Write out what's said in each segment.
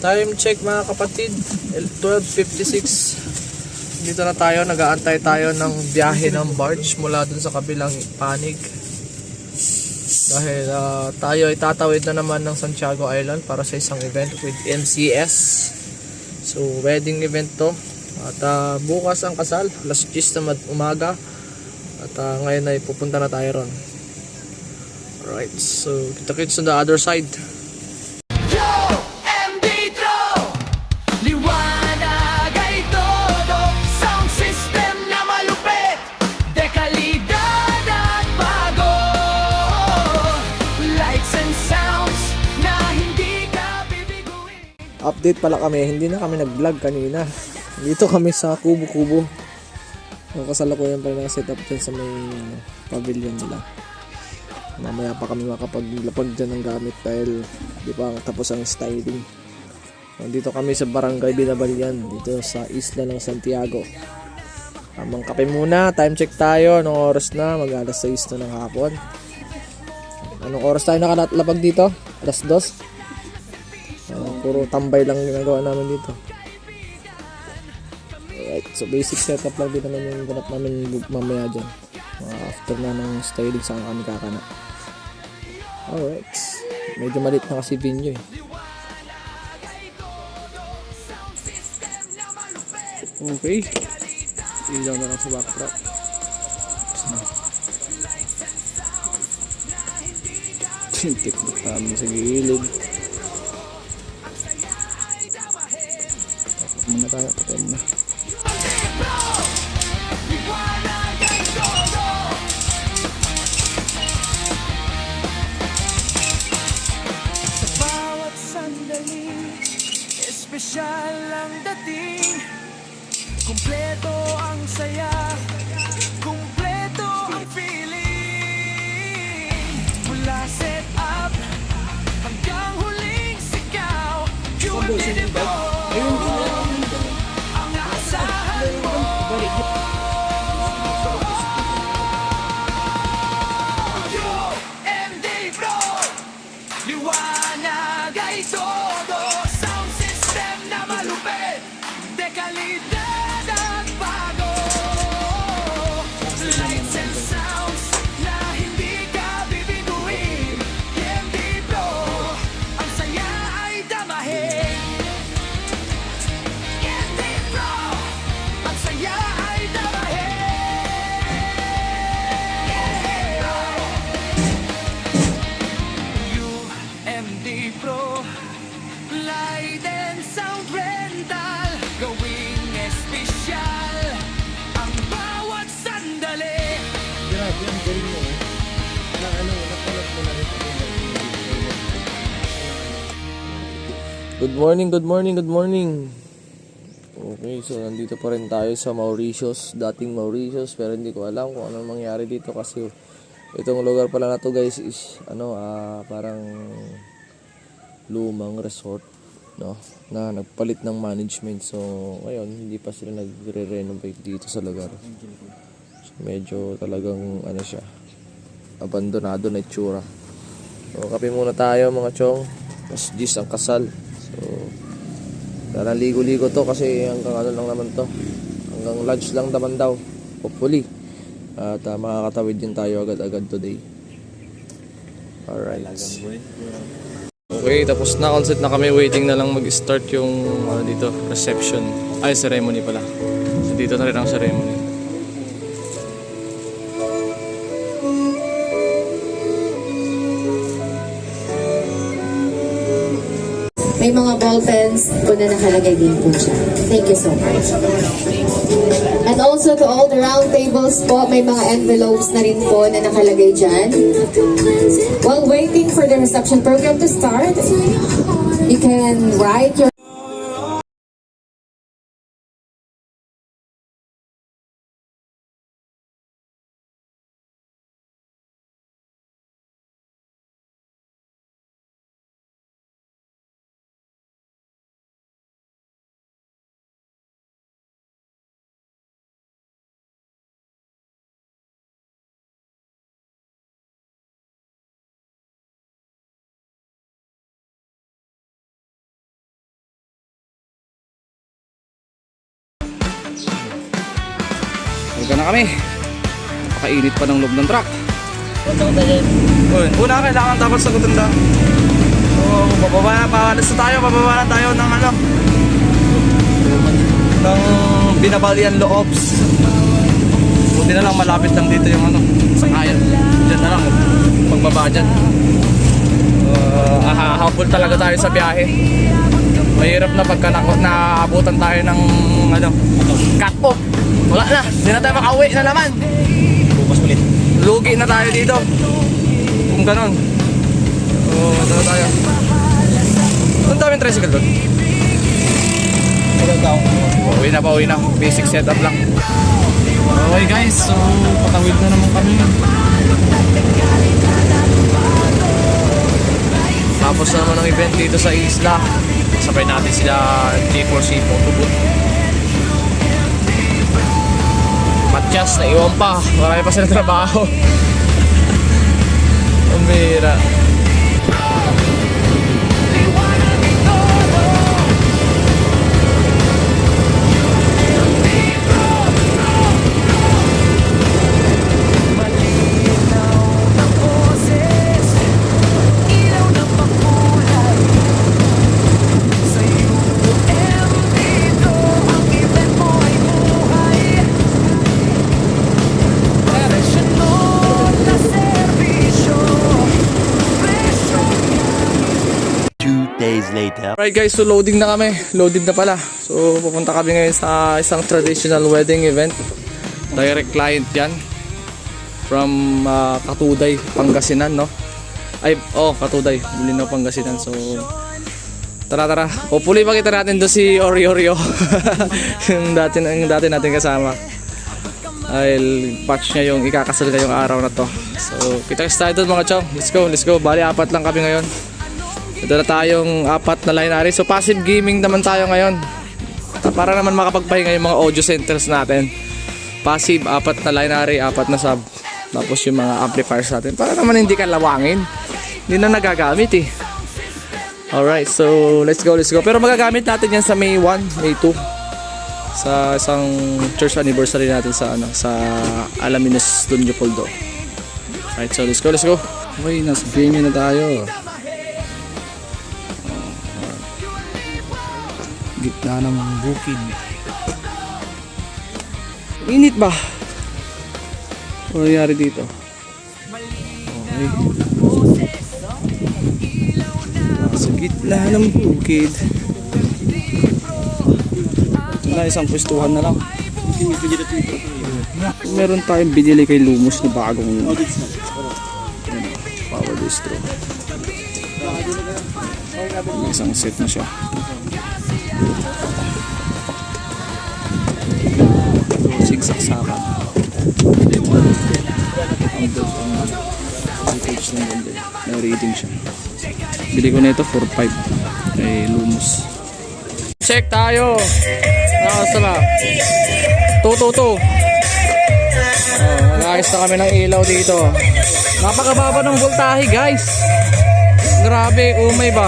Time check mga kapatid, 12:56. Dito na tayo, nag-aantay tayo ng biyahe ng barge mula dun sa kabilang panig. Dahil tayo ay tatawid na naman ng Santiago Island para sa isang event with MCS. So wedding event to. At bukas ang kasal, alas 10 na umaga. At ngayon ay pupunta na tayo ron. Alright, so kita-kits on the other side. Update pala kami, hindi na kami nag-vlog kanina. Dito kami sa kubo-kubo. Ang kasalukuyan pa rin ang setup dyan sa may pavilion nila. Mamaya pa kami makapaglapag dyan ng gamit dahil di pa tapos ang styling. Dito kami sa Barangay Binabalyan, dito sa isla ng Santiago. Tamang kape muna, time check tayo. Anong oras na? Mag-alas 6 na ng hapon. Anong oras tayo nakalapag dito? Alas 2? Puro tambay lang ginagawa namin dito. Alright, so basic setup lang din naman yung ganap namin mamaya dyan. After na ng styling saan kami kakana. Alright, medyo malit na kasi venue eh. Okay, ilaw na lang sa backdrop. Tintik na kami sa gilid. Muna tayo, patay na. Sa bawat sandali, espesyal ang dating. Kumpleto ang saya, kumpleto ang feeling. Mula set up hanggang huling sigaw, you and me the ang aasahan mo. UMD Pro, liwanag ay todo. Sound system na malupit, dekalidad at bago. Lights and sounds na hindi ka bibiguin. UMD Pro, ang saya ay damahin. UMD Pro, light and sound rental, gawing espesyal ang bawat sandali. Grabe, ang galing mo eh. Nakulap mo na rin. Good morning, good morning, good morning. Okay, so nandito pa rin tayo sa Mauritius, dating Mauritius, pero hindi ko alam kung anong mangyari dito kasi itong lugar pala na to guys is parang lumang resort, no, na nagpalit ng management. So ngayon hindi pa sila nagre-renovate dito sa lugar. So, medyo talagang siya, abandonado na itsura. So kape muna tayo mga chong, mas gis ang kasal. So kaya ligo-ligo to kasi hanggang lang naman to, hanggang lunch lang naman daw hopefully. At makakatawid din tayo agad-agad today. Alright. Okay, tapos na, on set na kami. Waiting na lang mag-start yung dito, reception. Ay, ceremony pala. So, dito na rin ang ceremony. May mga ball pens po na nakalagay din po siya. Thank you so much. And also to all the round tables po, may mga envelopes na rin po na nakalagay dyan. While waiting for the reception program to start, you can write your na kami. Napakainit pa ng loob ng truck. Una kailangan dapat sagutin daw. So, bababa na tayo ng ano, ng Binabalian Loops. Buti na lang malapit lang dito yung ano, sakayan. Diyan na lang, pagbaba dyan. Hahabol talaga tayo sa biyahe. Mahirap na pagka naabutan tayo ng ano, cut-off. Wala na, hindi na tayo makauwi na naman. Bukas ulit. Lugi na tayo dito. Kung ganon. So, ito na tayo. Ang daming tricycle doon. Pauwi na. Basic setup lang. Okay guys, so patawid na naman kami. Tapos naman ang event dito sa isla. Sabay natin sila G4C Photobooth. Matchas, naiwan pa. Marami pa sila trabaho. Ang bihira. Alright guys, so loading na kami. Loaded na pala. So pupunta kami ngayon sa isang traditional wedding event. Direct client yan. From Katuday, Pangasinan, no? Katuday, Bulinaw, Pangasinan. So tara. Hopefully makita natin doon si Oreo. yung dati natin kasama. Dahil patch niya yung ikakasal ngayong araw na to. So kita tayo doon mga chong. Let's go. Bali 4 lang kami ngayon. Ito na tayong 4 na line-ari. So passive gaming naman tayo ngayon. Para naman makapagpahinga yung mga audio centers natin. Passive, 4 na line-ari, 4 na sub. Tapos yung mga amplifiers natin. Para naman hindi ka lawangin. Hindi na nagagamit eh. Alright, so let's go. Pero magagamit natin yan sa May 1, May 2. Sa isang church anniversary natin sa Alaminos, Don Leopoldo. Alright, so let's go. Okay, nasa gaming na tayo. Gitna ng bukid. Init ba? Ano nangyari dito? Okay. Sa gitna ng bukid. Wala, isang pwestuhan na lang. Meron tayong binili kay Lumos na bagong power distro. Isang set na siya. Sigsaksakan. Ang voltage ng bundle. May reading siya. Bili ko na ito 4.5 kay Lumos. Check tayo. Nasa na 222. Nag-ayos na kami ng ilaw dito. Napakababa ng voltahe guys. Grabe, umay ba?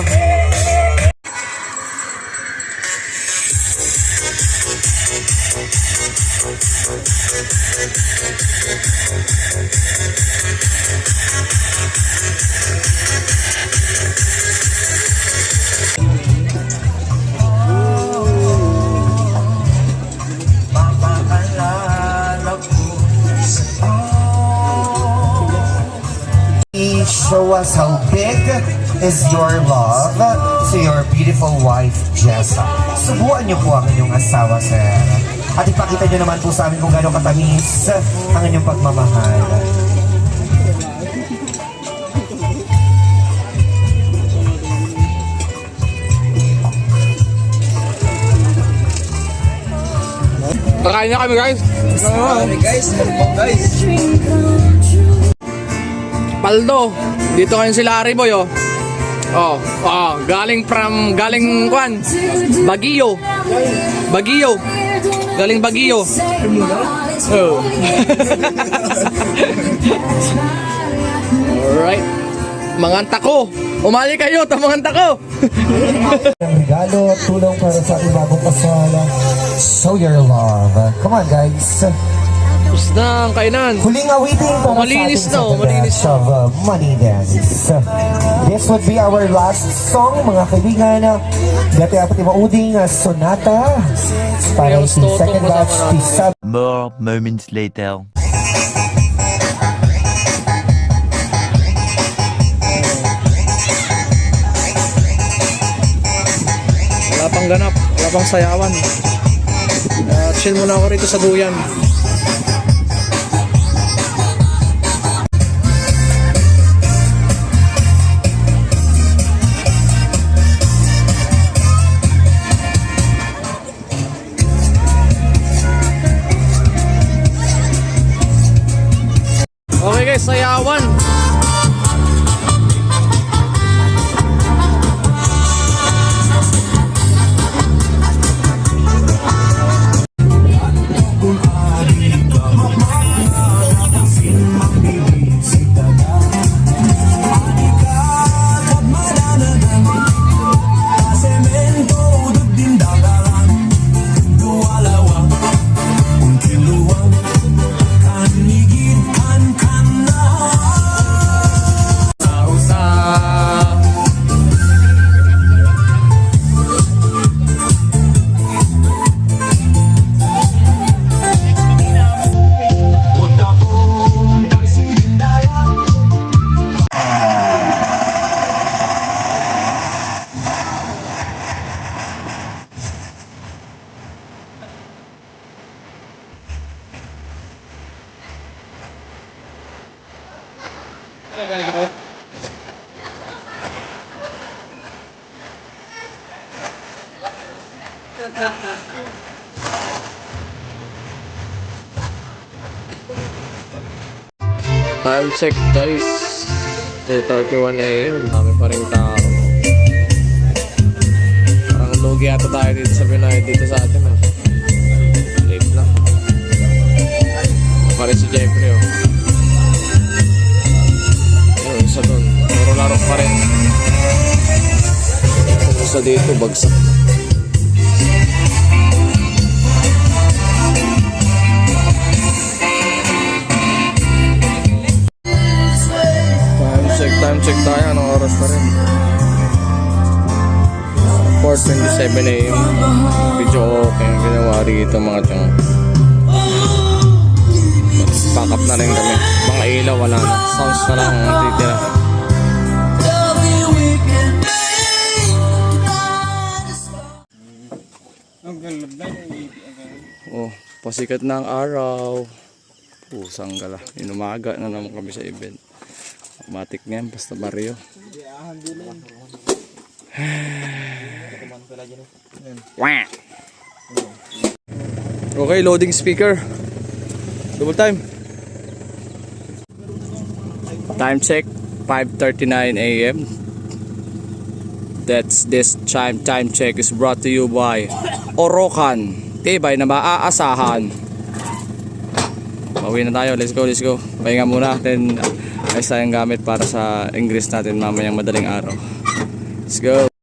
Show us how big is your love to your beautiful wife, Jessa. Subuan niyo po ang inyong asawa, sir. At ipakita niyo naman po sa amin kung gaano katamis ang inyong pagmamahal. Kakain na kami guys. Paldo, dito kayo sila Ariboy oh. Galing Kwan, Baguio. Galing Baguio. Oh. Alright. Mga antako. Umali kayo, mga antako. Ang regalo at tulong para sa ating bagong kasal. Show your love. Come on, guys. Tapos na ang kainan. Huling awitin po Malinis na, oh, malinis na. of Money Dance. This would be our last song, mga kaibigan. Dati apat mauding sonata para Yung sa Toto second kasama batch natin. to sub. More moments later. Wala pang ganap, wala pang sayawan. Chill muna ako rito sa duyan. Okay guys, sayawan. Time check guys, 8:31 AM. Dami pa rin tao. Parang lugi ata tayo dito sa Binay, dito sa atin. Late na. Pa rin si Jeffrey oh. Yung isa dun, puro laro pa rin. Yung isa dito, bagsak. Time check tayo, anong oras pa rin? 4:27 AM. Video okay ang ginawa rito mga tiyong. Pack up na rin kami. Mga ilaw wala na. Sounds na lang ang titira. Oh, pasikat na ang araw. Pusang gala. Inumaga na naman kami sa event. Matik nga yan, basta barrio. Okay, loading speaker. Double time. Time check, 5:39 AM. That's this time check is brought to you by Orocan. Tibay na maaasahan. Pauwi na tayo, let's go. Pahinga muna, then ayos tayong gamit para sa English natin mamayang madaling araw. Let's go.